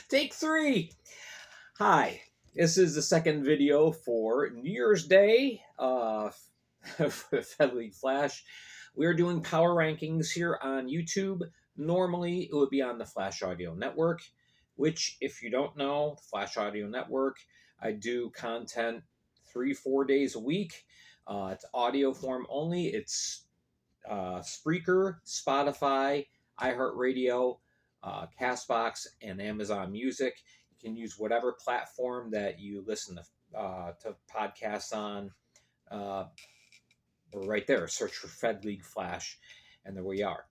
Take 3. Hi, this is the second video for New Year's Day for Fed League Flash. We are doing power rankings here on YouTube. Normally, it would be on the Flash Audio Network, which, if you don't know, the Flash Audio Network, I do content 3-4 days a week. It's audio form only. It's Spreaker, Spotify, iHeartRadio, Castbox, and Amazon Music. You can use whatever platform that you listen to podcasts on. We're right there. Search for Fed League Flash, and there we are.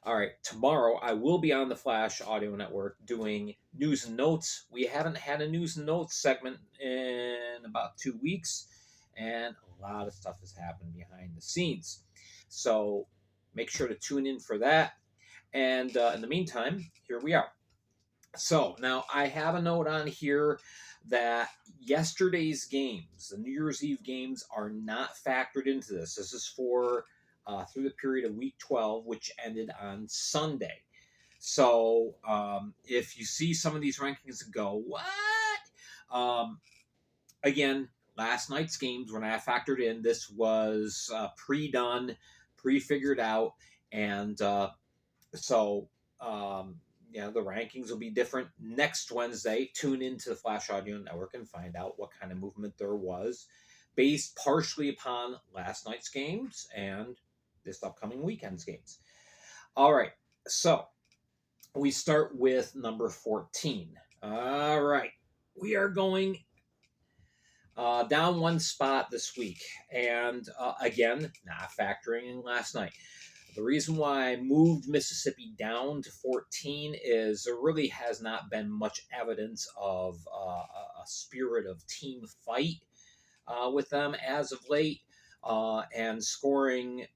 All right, tomorrow I will be on the Flash Audio Network doing news and notes. We haven't had a news and notes segment in about 2 weeks, and a lot of stuff has happened behind the scenes. So make sure to tune in for that. And in the meantime, here we are. So now I have a note on here that yesterday's games, the New Year's Eve games, are not factored into this. This is for through the period of week 12, which ended on Sunday. So if you see some of these rankings and go, what? Again, last night's games were not factored in. This was pre-done, pre-figured out, and so the rankings will be different next Wednesday. Tune into the Flash Audio Network and find out what kind of movement there was, based partially upon last night's games and this upcoming weekend's games. All right, so we start with number 14. All right, we are going down one spot this week, and again, not factoring in last night. The reason why I moved Mississippi down to 14 is there really has not been much evidence of a spirit of team fight with them as of late, and scoring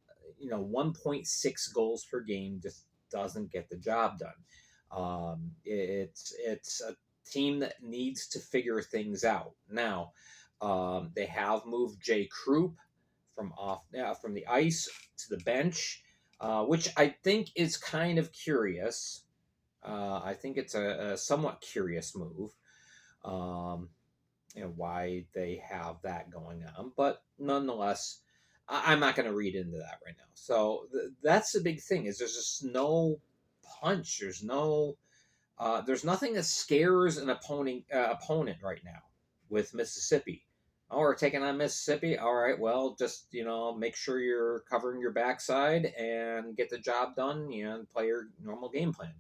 1.6 goals per game just doesn't get the job done. It's a team that needs to figure things out now. They have moved Jay Krupp from the ice to the bench, which I think is kind of curious. I think it's a somewhat curious move. Why they have that going on, but nonetheless, I'm not going to read into that right now. So that's the big thing: is there's just no punch. There's nothing that scares an opponent right now with Mississippi. Oh, we're taking on Mississippi. All right, well, just make sure you're covering your backside and get the job done. And play your normal game plan.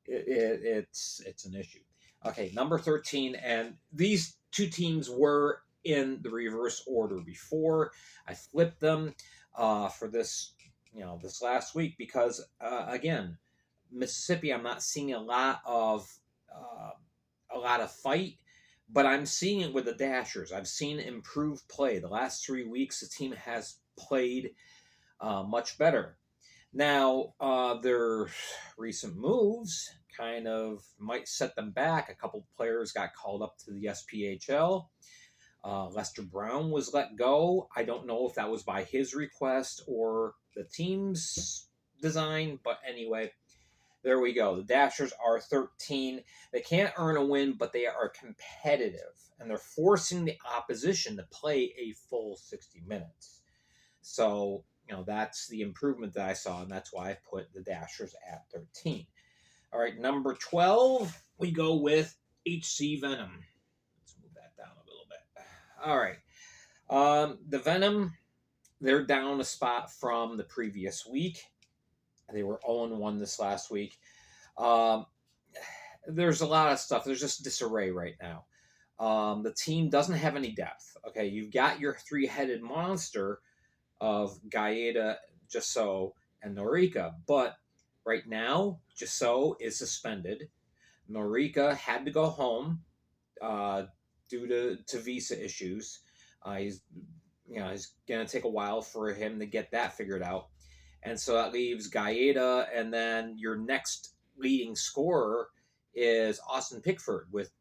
It's an issue. Okay, number 13, and these two teams were in the reverse order before. I flipped them for this this last week because again, Mississippi, I'm not seeing a lot of fight, but I'm seeing it with the Dashers. I've seen improved play. The last 3 weeks, the team has played much better. Now, their recent moves kind of might set them back. A couple players got called up to the SPHL. Lester Brown was let go. I don't know if that was by his request or the team's design, but anyway, there we go. The Dashers are 13. They can't earn a win, but they are competitive, and they're forcing the opposition to play a full 60 minutes. So, that's the improvement that I saw, and that's why I put the Dashers at 13. All right, number 12, we go with HC Venom. Let's move that down a little bit. All right. The Venom, they're down a spot from the previous week. They were 0-1 this last week. There's a lot of stuff. There's just disarray right now. The team doesn't have any depth. Okay, you've got your three-headed monster of Gaeta, Jasso, and Norica. But right now, Jasso is suspended. Norica had to go home due to visa issues. He's going to take a while for him to get that figured out. And so that leaves Gaeta, and then your next leading scorer is Austin Pickford with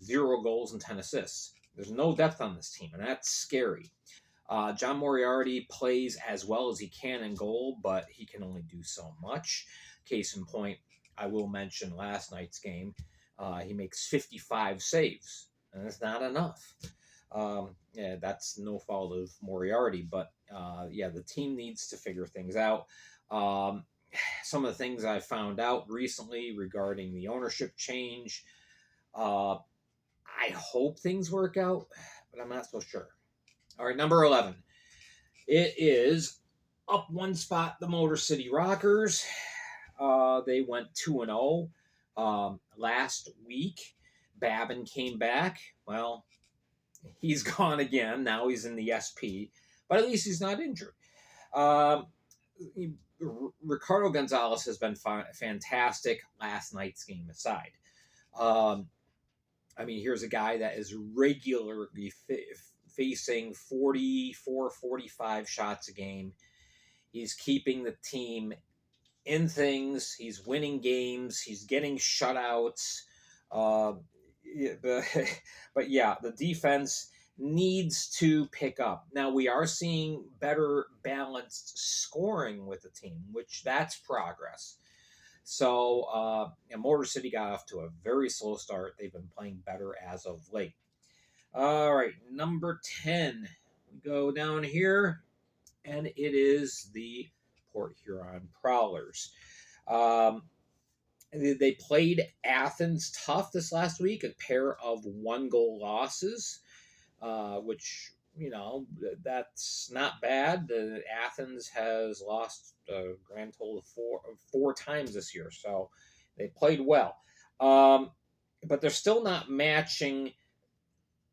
0 goals and 10 assists. There's no depth on this team, and that's scary. John Moriarty plays as well as he can in goal, but he can only do so much. Case in point, I will mention last night's game. He makes 55 saves, and it's not enough. Yeah, that's no fault of Moriarty, but yeah, the team needs to figure things out. Um, some of the things I found out recently regarding the ownership change. Uh, I hope things work out, but I'm not so sure. All right, number 11. It is up one spot, the Motor City Rockers. They went 2-0 last week. Babin came back. Well, he's gone again. Now he's in the SP, but at least he's not injured. Um, Ricardo Gonzalez has been fantastic, last night's game aside. Um, I mean, here's a guy that is regularly facing 44, 45 shots a game. He's keeping the team in things. He's winning games. He's getting shutouts. Uh, but, but yeah, the defense needs to pick up. Now we are seeing better balanced scoring with the team, which that's progress. So Motor City got off to a very slow start. They've been playing better as of late. All right, number 10. We go down here, and it is the Port Huron Prowlers. They played Athens tough this last week, a pair of 1-goal losses, which, that's not bad. Athens has lost a grand total of four times this year, so they played well. But they're still not matching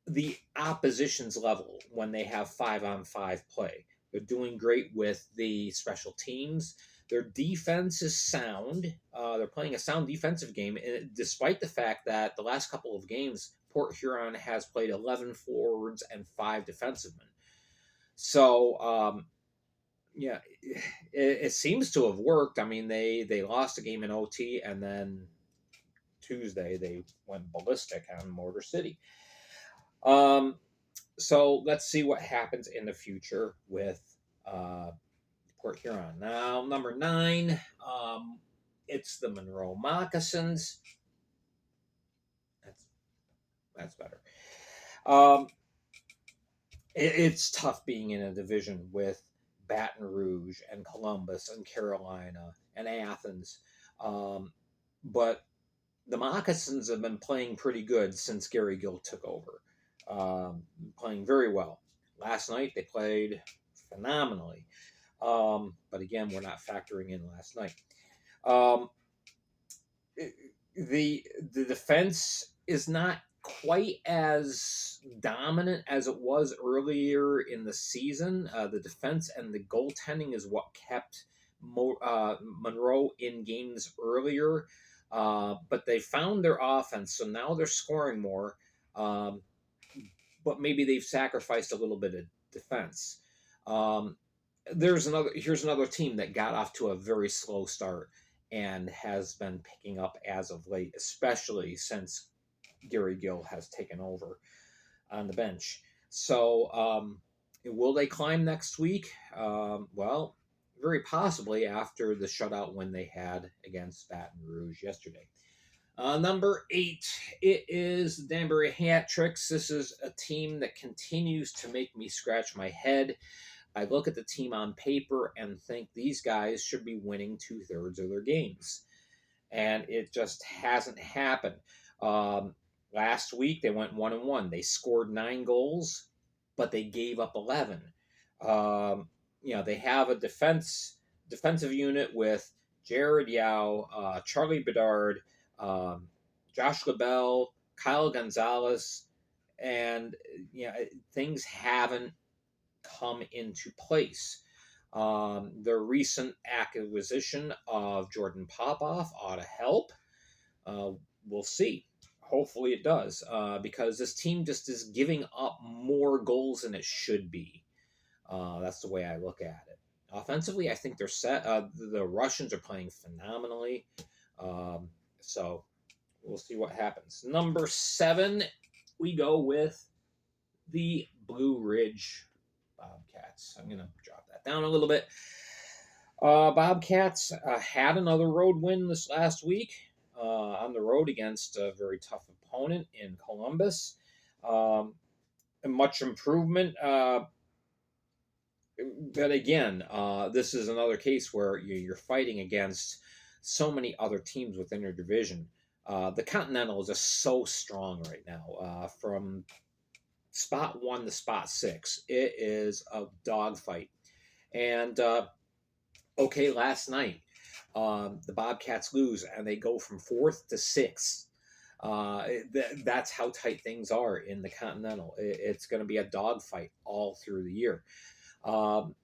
the opposition's level when they have 5-on-5 play. They're doing great with the special teams. Their defense is sound. They're playing a sound defensive game, despite the fact that the last couple of games, Port Huron has played 11 forwards and 5 defensivemen. So, yeah, it seems to have worked. I mean, they lost a game in OT, and then Tuesday they went ballistic on Motor City. So let's see what happens in the future with Port Huron. Now, number 9, it's the Monroe Moccasins. That's better. It's tough being in a division with Baton Rouge and Columbus and Carolina and Athens. But the Moccasins have been playing pretty good since Gary Gill took over. Playing very well. Last night they played phenomenally. But again, we're not factoring in last night. The defense is not quite as dominant as it was earlier in the season. The defense and the goaltending is what kept Monroe in games earlier. But they found their offense, so now they're scoring more. But maybe they've sacrificed a little bit of defense. Here's another team that got off to a very slow start and has been picking up as of late, especially since Gary Gill has taken over on the bench. So, will they climb next week? Well, very possibly after the shutout win they had against Baton Rouge yesterday. Number 8, it is the Danbury Hat Tricks. This is a team that continues to make me scratch my head. I look at the team on paper and think these guys should be winning 2/3 of their games. And it just hasn't happened. Last week, they went 1-1. They scored 9 goals, but they gave up 11. They have a defensive unit with Jared Yao, Charlie Bedard, Josh LaBelle, Kyle Gonzalez, and things haven't come into place. The recent acquisition of Jordan Popoff ought to help. We'll see. Hopefully it does, because this team just is giving up more goals than it should be. That's the way I look at it. Offensively, I think they're set. The Russians are playing phenomenally. So we'll see what happens. Number 7, we go with the Blue Ridge Bobcats. I'm going to drop that down a little bit. Bobcats had another road win this last week on the road against a very tough opponent in Columbus. Um, much improvement. But again, this is another case where you're fighting against so many other teams within your division. The Continental is just so strong right now. From spot 1 to spot 6, it is a dogfight. And okay, last night, the Bobcats lose and they go from 4th to 6th. That's how tight things are in the Continental. It's going to be a dogfight all through the year. Um,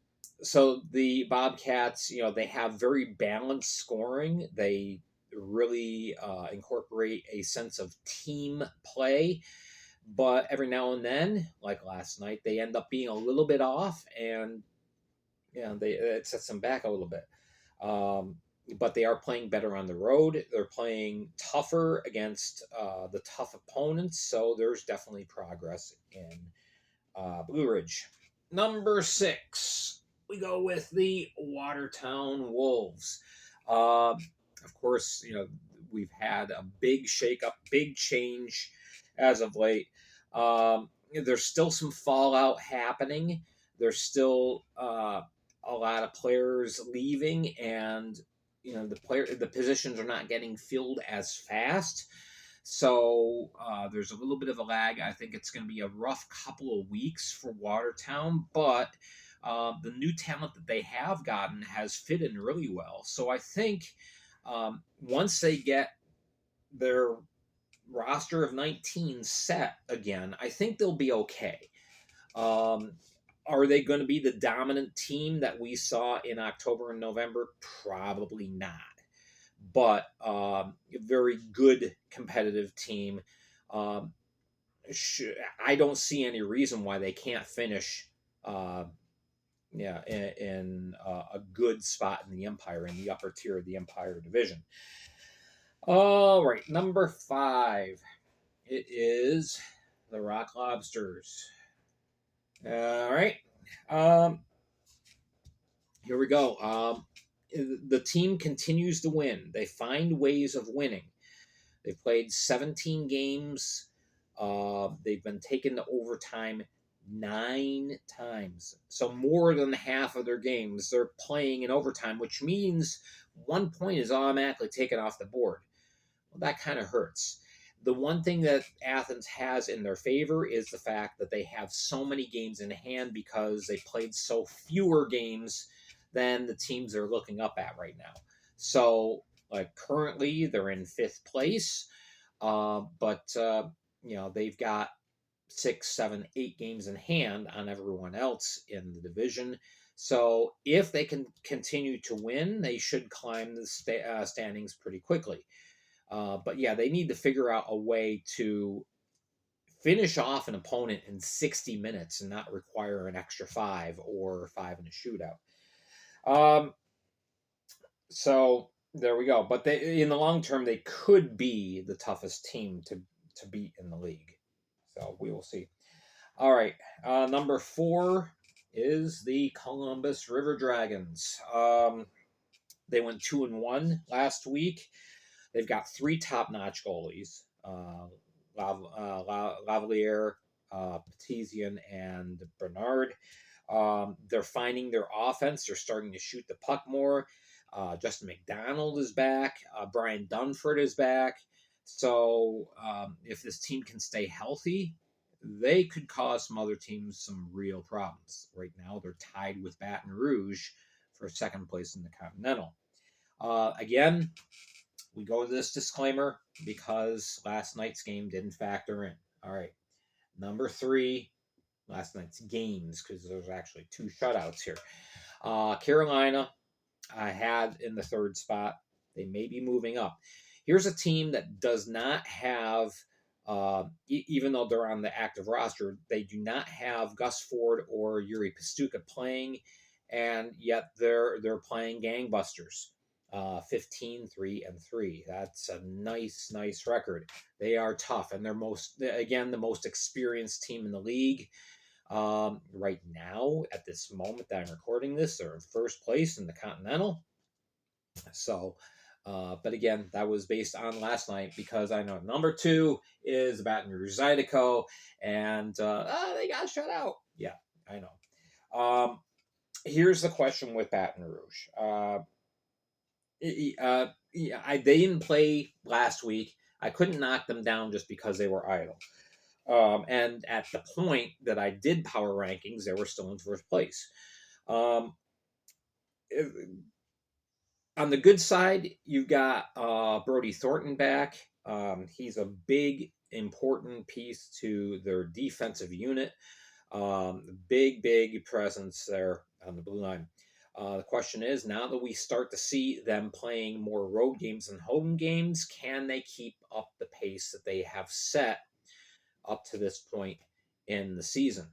so the Bobcats, they have very balanced scoring. They really incorporate a sense of team play, but every now and then, like last night, they end up being a little bit off, and it sets them back a little bit. Um, but they are playing better on the road. They're playing tougher against the tough opponents, so there's definitely progress in Blue Ridge. Number 6, we go with the Watertown Wolves. Of course, we've had a big shakeup, big change as of late. There's still some fallout happening. There's still a lot of players leaving, and the positions are not getting filled as fast. So there's a little bit of a lag. I think it's going to be a rough couple of weeks for Watertown, but the new talent that they have gotten has fit in really well. So I think once they get their roster of 19 set again, I think they'll be okay. Um, are they going to be the dominant team that we saw in October and November? Probably not, but a very good competitive team. Um, I don't see any reason why they can't finish. In a good spot in the Empire, in the upper tier of the Empire division. All right, number 5. It is the Rock Lobsters. All right. Um, Here we go. The team continues to win. They find ways of winning. They've played 17 games. They've been taken to overtime 9 times. So more than half of their games they're playing in overtime, which means 1 point is automatically taken off the board. Well, that kind of hurts. The one thing that Athens has in their favor is the fact that they have so many games in hand because they played so fewer games than the teams they're looking up at right now. So, like currently, they're in 5th place, but they've got 6, 7, 8 games in hand on everyone else in the division. So, if they can continue to win, they should climb the standings pretty quickly. But yeah, they need to figure out a way to finish off an opponent in 60 minutes and not require an extra 5 or 5 in a shootout. So there we go. But in the long term, they could be the toughest team to beat in the league. So we will see. All right, number 4 is the Columbus River Dragons. They went 2-1 last week. They've got 3 top-notch goalies: Lavalier, Petesian, and Bernard. They're finding their offense. They're starting to shoot the puck more. Justin McDonald is back. Brian Dunford is back. So if this team can stay healthy, they could cause some other teams some real problems. Right now, they're tied with Baton Rouge for 2nd place in the Continental. Again, we go to this disclaimer because last night's game didn't factor in. All right. Number 3, last night's games, because there's actually 2 shutouts here. Carolina, I had in the 3rd spot. They may be moving up. Here's a team that does not have, even though they're on the active roster, they do not have Gus Ford or Yuri Pastuka playing, and yet they're playing gangbusters. 15-3-3. That's a nice record. They are tough, and they're the most experienced team in the league. Right now, at this moment that I'm recording this, they're in first place in the Continental. So, but again, that was based on last night because I know number 2 is Baton Rouge Zydeco, and they got shut out. Yeah, I know. Here's the question with Baton Rouge. They didn't play last week. I couldn't knock them down just because they were idle. And at the point that I did power rankings, they were still in first place. Um, on the good side, you've got Brody Thornton back. He's a big, important piece to their defensive unit. Big presence there on the blue line. The question is, now that we start to see them playing more road games and home games, can they keep up the pace that they have set up to this point in the season?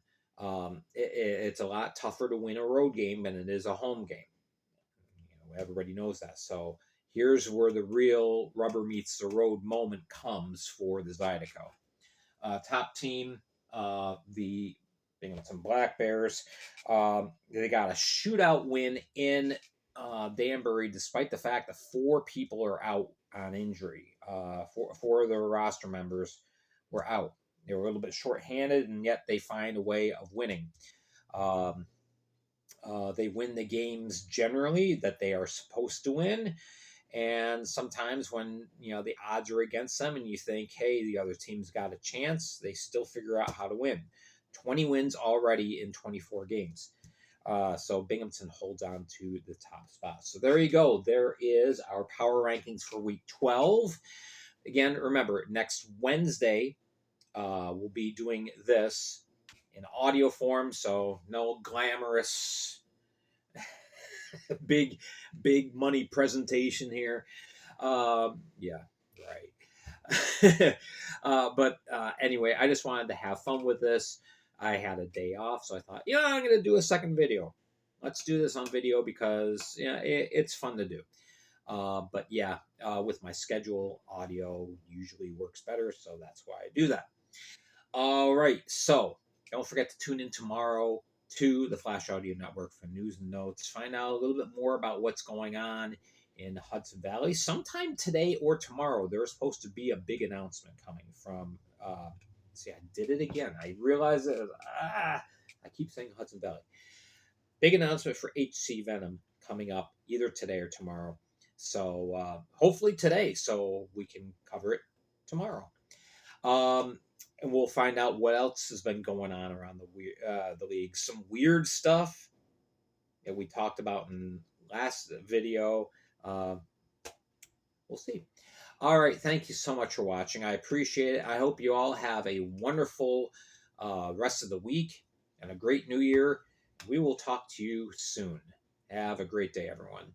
It's a lot tougher to win a road game than it is a home game. Everybody knows that. So here's where the real rubber meets the road moment comes for the Zydeco. Top team, the Binghamton Black Bears. They got a shootout win in Danbury, despite the fact that 4 people are out on injury. Four of their roster members were out. They were a little bit shorthanded, and yet they find a way of winning. They win the games generally that they are supposed to win. And sometimes when the odds are against them and you think, hey, the other team's got a chance, they still figure out how to win. 20 wins already in 24 games. So Binghamton holds on to the top spot. So there you go. There is our power rankings for week 12. Again, remember, next Wednesday, we'll be doing this in audio form. So no glamorous big money presentation here. Yeah, right. But anyway, I just wanted to have fun with this. I had a day off, so I thought, I'm going to do a second video. Let's do this on video because it's fun to do. But yeah, with my schedule, audio usually works better, so that's why I do that. All right, so don't forget to tune in tomorrow to the Flash Audio Network for news and notes. Find out a little bit more about what's going on in Hudson Valley. Sometime today or tomorrow, there's supposed to be a big announcement coming from. See, I did it again. I realized it. I keep saying Hudson Valley. Big announcement for HC Venom coming up either today or tomorrow. So hopefully today, so we can cover it tomorrow. And we'll find out what else has been going on around the league. Some weird stuff that we talked about in last video. We'll see. All right. Thank you so much for watching. I appreciate it. I hope you all have a wonderful rest of the week and a great new year. We will talk to you soon. Have a great day, everyone.